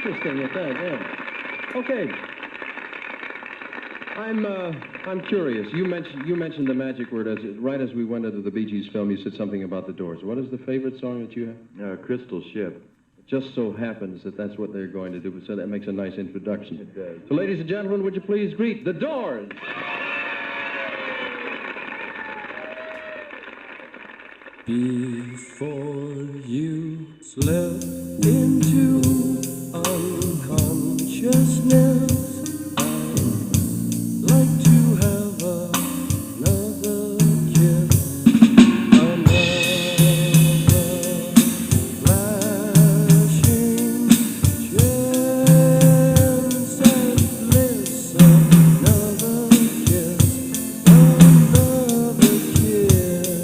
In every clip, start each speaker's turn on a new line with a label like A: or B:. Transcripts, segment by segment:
A: interesting, it does, yeah. Okay. I'm curious. You mentioned the magic word right as we went into the Bee Gees film. You said something about the Doors. What is the favorite song that you have?
B: Crystal Ship.
A: It just so happens that that's what they're going to do, so that makes a nice introduction.
B: It does.
A: So, ladies and gentlemen, would you please greet the Doors?
C: Before you slip into unconsciousness, I'd like to have another kiss, another flashing chance and bliss, another kiss, another kiss.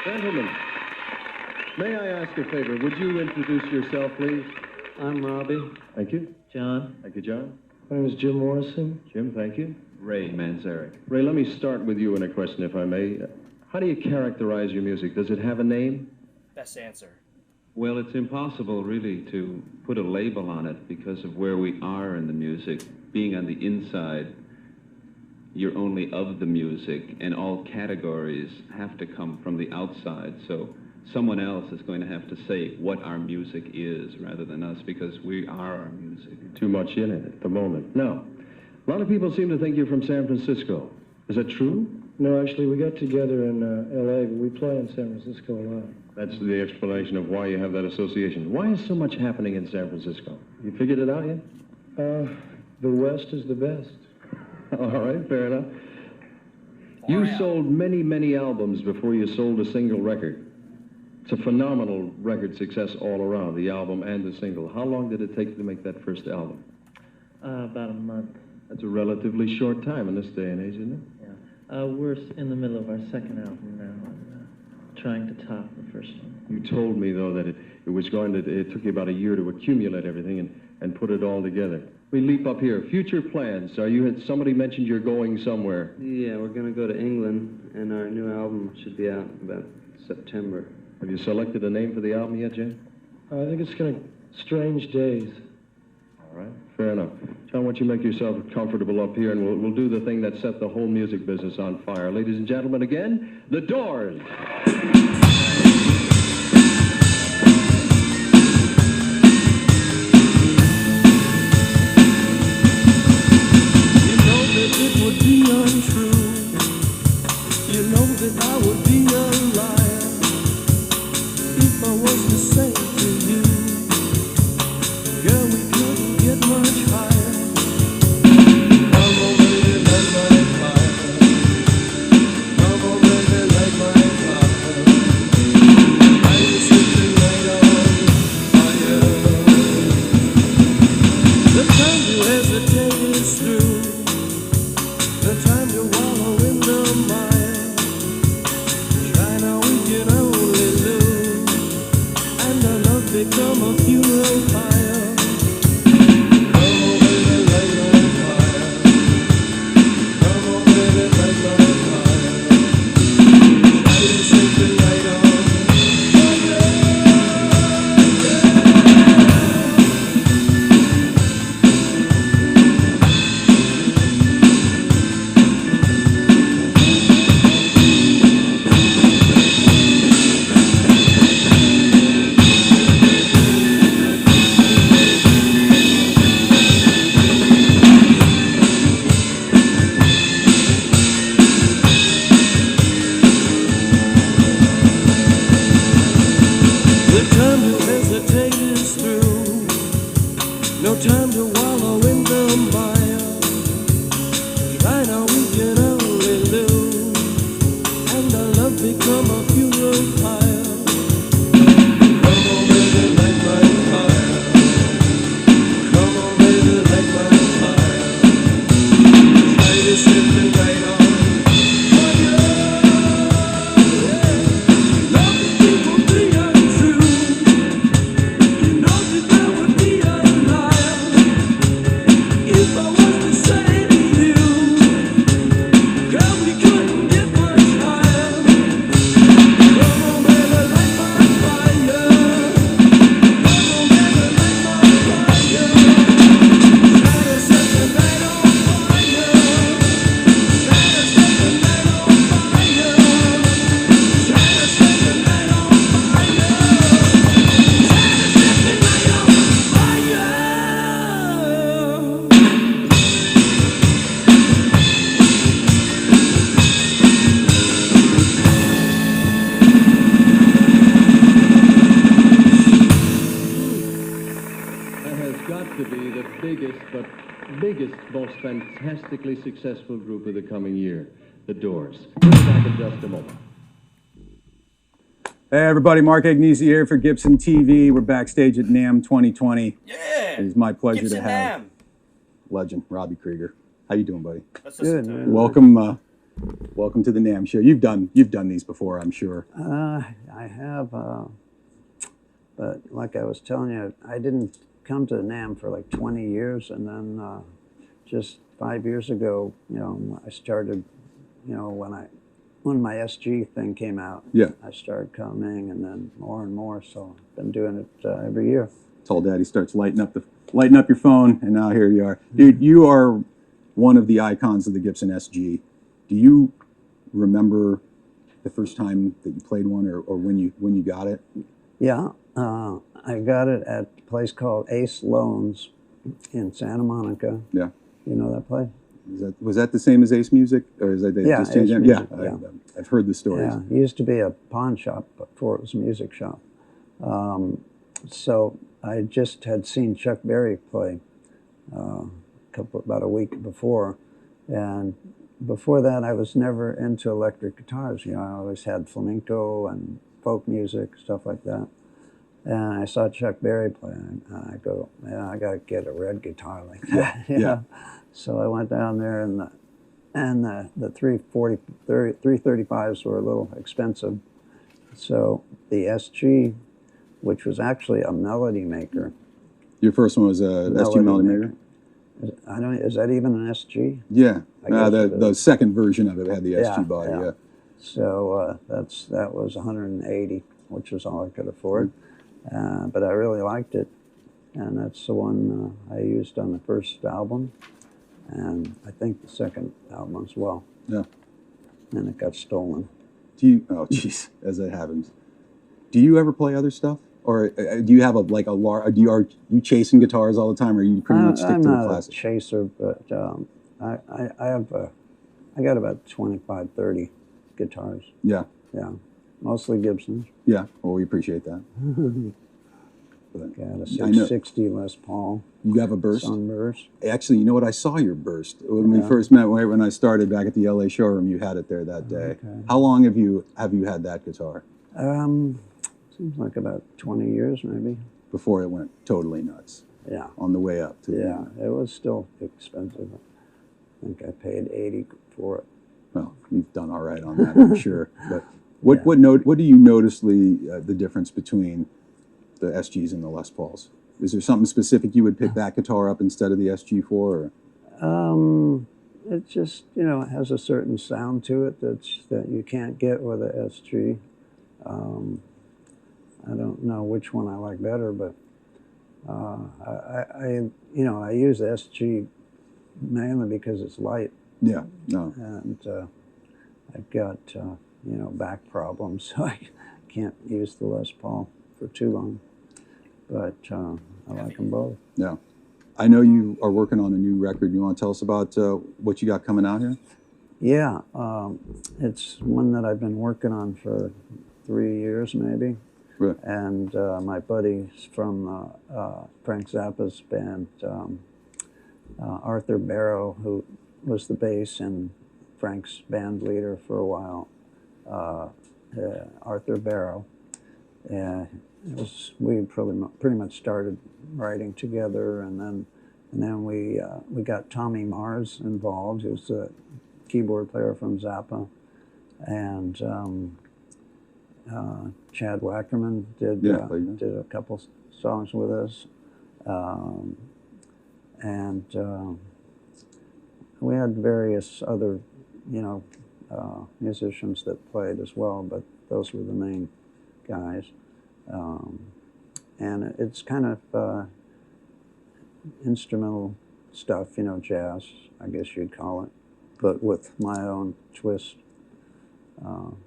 A: Gentlemen, may I ask a favor? Would you introduce yourself, please?
D: I'm Robby.
A: Thank you.
D: John.
A: Thank you, John.
E: My name is Jim Morrison.
A: Jim, thank you.
B: Ray Manzarek.
A: Ray, let me start with you in a question, if I may. How do you characterize your music? Does it have a name?
F: Best answer.
B: Well, it's impossible, really, to put a label on it because of where we are in the music. Being on the inside, you're only of the music, and all categories have to come from the outside. So someone else is going to have to say what our music is rather than us, because we are our music.
A: Too much in it at the moment. Now, a lot of people seem to think you're from San Francisco. Is that true?
E: No, actually, we got together in L.A., but we play in San Francisco a lot.
A: That's the explanation of why you have that association. Why is so much happening in San Francisco? You figured it out yet?
E: The West is the best.
A: All right, fair enough. You sold many, many albums before you sold a single record. It's a phenomenal record success all around, the album and the single. How long did it take to make that first album?
D: About a month.
A: That's a relatively short time in this day and age, isn't it?
D: Yeah. We're in the middle of our second album now, and trying to top the first one.
A: You told me, though, that it took you about a year to accumulate everything and put it all together. We leap up here. Future plans. Somebody mentioned you're going somewhere.
G: Yeah, we're going to go to England, and our new album should be out about September.
A: Have you selected a name for the album yet, Jay?
E: I think it's going to Strange Days.
A: All right, fair enough. John, why don't you make yourself comfortable up here, and we'll do the thing that set the whole music business on fire. Ladies and gentlemen, again, The Doors.
C: It would be untrue. You know that I would be Girl, we couldn't get much higher. Come on, baby, light my fire. Come on, baby, light my fire. I was sitting right on fire. The time to hesitate is through. The time to wallow in the mire. Try now, we can only lose. And our love become a funeral pyre. Come on, baby, light my fire. Come on, baby, light my fire. Try to set the night on fire. The time to hesitate is through. No time to wallow in the mire. Try now, we can only lose. And our love become a funeral pyre. Come on, baby, light my fire. Come on, baby, light my fire. Try to set the night on fire. Love the people be untrue. You know that there would be a liar if I was to say to you, girl, we couldn't get much higher. Come on, baby, light my fire. Come on, baby, light my fire. Try to set the night on fire. Try to set the night on fire. Try to set the night on fire.
A: That has got to be the biggest, most fantastically successful group of the coming year, The Doors. We'll be back in just a moment.
F: Hey everybody, Mark Egnesi here for Gibson TV. We're backstage at NAMN 2020.
H: Yeah.
F: It is my pleasure
H: Gibson
F: to have
H: NAMN.
F: legend Robby Krieger. How you doing, buddy?
H: Let's listen
E: Good,
H: to it.
E: man.
F: Welcome to the NAMN show. You've done these before, I'm sure.
I: I have, but like I was telling you, I didn't come to the NAMN for like 20 years, and then just 5 years ago, you know, I started, you know, when my SG thing came out,
F: Yeah.
I: I started coming, and then more and more. So I've been doing it every year.
F: Told Daddy starts lighting up your phone, and now here you are, dude. You are one of the icons of the Gibson SG. Do you remember the first time that you played one, or when you got it?
I: Yeah, I got it at a place called Ace Loans in Santa Monica.
F: Yeah.
I: You know that place?
F: Was that the same as Ace Music, or is that they
I: Yeah,
F: just changed
I: Ace
F: it?
I: Music,
F: Yeah,
I: yeah.
F: I've heard the stories.
I: Yeah, it used to be a pawn shop before it was a music shop. So I just had seen Chuck Berry play about a week before, and before that I was never into electric guitars. You know, I always had flamenco and folk music, stuff like that. And I saw Chuck Berry play, and I go, man, I got to get a red guitar like that.
F: Yeah,
I: you
F: yeah.
I: know? So I went down there, and the 335s were a little expensive. So the SG, which was actually a melody maker.
F: Your first one was a SG Melody Maker?
I: I don't. Is that even an SG?
F: Yeah,
I: I guess it
F: the
I: is.
F: second version of it had the SG
I: Yeah,
F: body.
I: yeah.
F: Yeah.
I: So that was 180, which was all I could afford. But I really liked it, and that's the one I used on the first album, and I think the second album as well.
F: Yeah.
I: And it got stolen.
F: Do you? Oh, jeez, as it happens. Do you ever play other stuff, or do you have are you chasing guitars all the time, or you pretty much stick
I: I'm
F: to the
I: not a
F: classics?
I: chaser, but I got about 25, 30 guitars.
F: Yeah.
I: Yeah, mostly Gibsons.
F: Yeah. Well, we appreciate that. But
I: Got a
F: I know
I: 660 Les Paul.
F: you have a burst.
I: Sunburst.
F: Actually, you know what? I saw your burst when we
I: Yeah.
F: first met. When I started back at the LA showroom, you had it there that day.
I: Okay.
F: How long have you had that guitar
I: Seems like about 20 years maybe.
F: before it went totally nuts
I: Yeah.
F: on the way up? To
I: Yeah, it was still expensive. I think I paid 80 for it.
F: Well, you've done all right on that, I'm sure. But what
I: Yeah.
F: what do you notice the difference between the SGs and the Les Pauls? Is there something specific you would pick that guitar up instead of the SG for? Or?
I: It just, you know, it has a certain sound to it that you can't get with a SG. I don't know which one I like better, but I use the SG mainly because it's light.
F: Yeah, no.
I: And I've got, back problems, so I can't use the Les Paul for too long. But I like them both.
F: Yeah. I know you are working on a new record. You want to tell us about what you got coming out here?
I: Yeah, it's one that I've been working on for 3 years maybe.
F: Right.
I: And my buddies from Frank Zappa's band, Arthur Barrow, who was the bass and Frank's band leader for a while, Arthur Barrow. We pretty much started writing together, and then we got Tommy Mars involved, who's the keyboard player from Zappa, and Chad Wackerman did a couple songs with us, and we had various other musicians that played as well, but those were the main guys. And it's kind of instrumental stuff, jazz, I guess you'd call it, but with my own twist,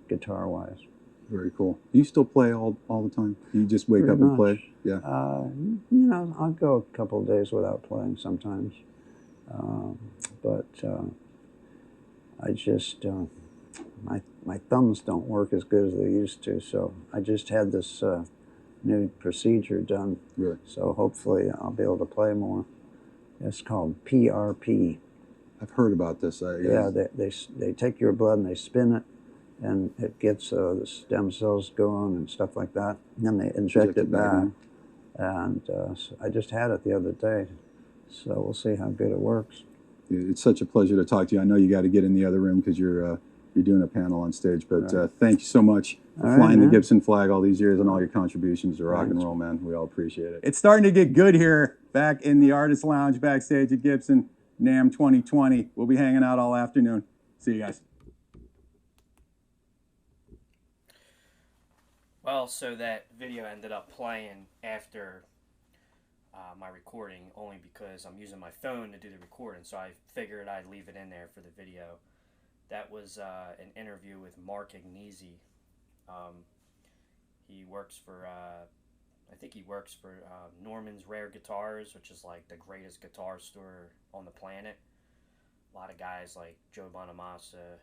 I: guitar-wise.
F: Very cool. Do you still play all the time? Do you just wake
I: Pretty
F: up and
I: much.
F: play? Yeah.
I: I'll go a couple of days without playing sometimes, but I just my thumbs don't work as good as they used to. So I just had this new procedure done.
F: Really?
I: So hopefully I'll be able to play more. It's called PRP.
F: I've heard about this.
I: Yeah, they take your blood and they spin it, and it gets the stem cells going and stuff like that. And then they inject it back. And so I just had it the other day, so we'll see how good it works.
F: It's such a pleasure to talk to you. I know you got to get in the other room because you're doing a panel on stage, but thank you so much for flying the Gibson flag all these years and all your contributions to rock and roll, man. We all appreciate it. It's starting to get good here back in the Artist Lounge backstage at Gibson NAMN 2020. We'll be hanging out all afternoon. See you guys.
H: Well, so that video ended up playing after my recording, only because I'm using my phone to do the recording, so I figured I'd leave it in there for the video. That was an interview with Mark Egnesi. He works for, I think he works for Norman's Rare Guitars, which is like the greatest guitar store on the planet. A lot of guys like Joe Bonamassa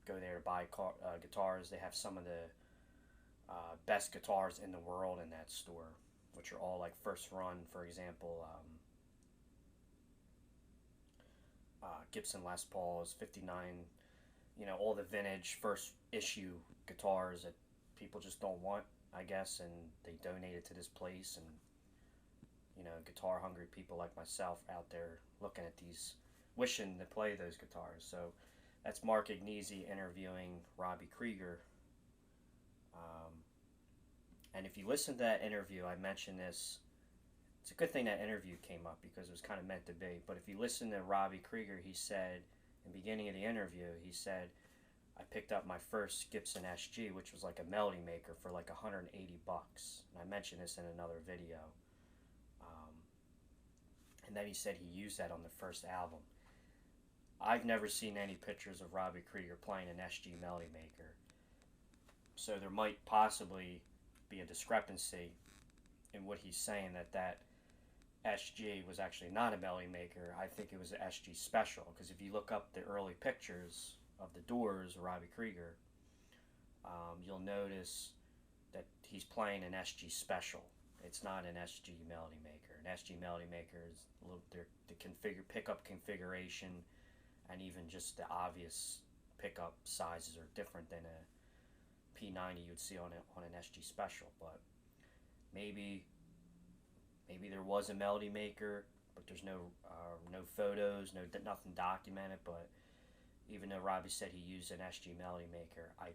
H: go there to buy guitars. They have some of the best guitars in the world in that store, which are all like first run. For example, Gibson Les Pauls, 59, all the vintage first issue guitars that people just don't want, I guess, and they donate it to this place. And guitar hungry people like myself out there looking at these, wishing to play those guitars. So that's Mark Egnesi interviewing Robby Krieger. And if you listen to that interview, I mentioned this. It's a good thing that interview came up because it was kind of meant to be. But if you listen to Robby Krieger, he said, in the beginning of the interview, he said, I picked up my first Gibson SG, which was like a melody maker, for like $180. And I mentioned this in another video. And then he said he used that on the first album. I've never seen any pictures of Robby Krieger playing an SG melody maker. So there might possibly be a discrepancy in what he's saying, that SG was actually not a melody maker. I think it was an SG special, because if you look up the early pictures of the Doors, Robby Krieger, you'll notice that he's playing an SG special. It's not an SG Melody Maker. An SG Melody Maker is a little, the pickup configuration, and even just the obvious pickup sizes are different than a P90 you'd see on an SG special. But maybe there was a Melody Maker, but there's no photos, nothing documented. But even though Robby said he used an SG Melody Maker, I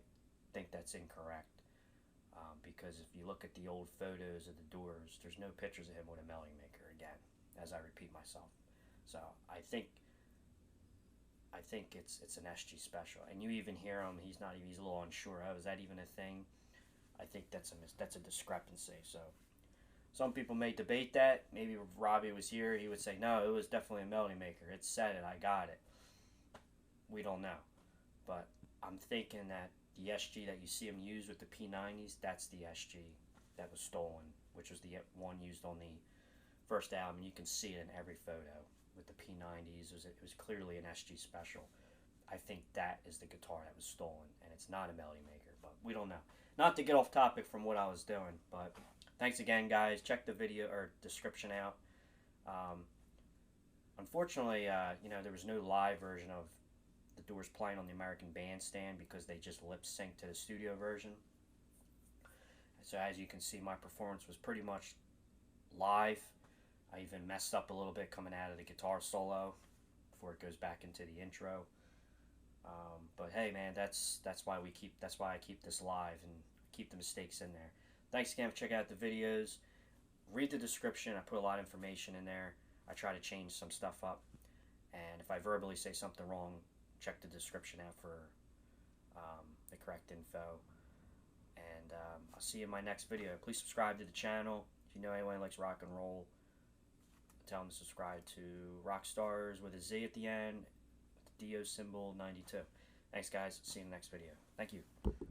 H: think that's incorrect. Because if you look at the old photos of the Doors, there's no pictures of him with a Melody Maker, again, as I repeat myself. So I think it's an SG special, and you even hear him. He's a little unsure. Oh, is that even a thing? I think that's a discrepancy. So some people may debate that. Maybe if Robby was here, he would say, no, it was definitely a Melody Maker. It said it. I got it. We don't know, but I'm thinking that the SG that you see him use with the P90s, that's the SG that was stolen, which was the one used on the first album. You can see it in every photo with the P90s. It was clearly an SG special. I think that is the guitar that was stolen, and it's not a Melody Maker, but we don't know. Not to get off topic from what I was doing, but thanks again, guys. Check the video or description out. Unfortunately, there was no live version of the Doors playing on the American Bandstand because they just lip synced to the studio version. So as you can see, my performance was pretty much live. I even messed up a little bit coming out of the guitar solo before it goes back into the intro. But hey, man, that's why I keep this live and keep the mistakes in there. Thanks again for checking out the videos. Read the description. I put a lot of information in there. I try to change some stuff up, and if I verbally say something wrong, check the description out for the correct info. And I'll see you in my next video. Please subscribe to the channel. If you know anyone who likes rock and roll, tell them to subscribe to Rockstars with a Z at the end, with the DO symbol 92. Thanks, guys. See you in the next video. Thank you.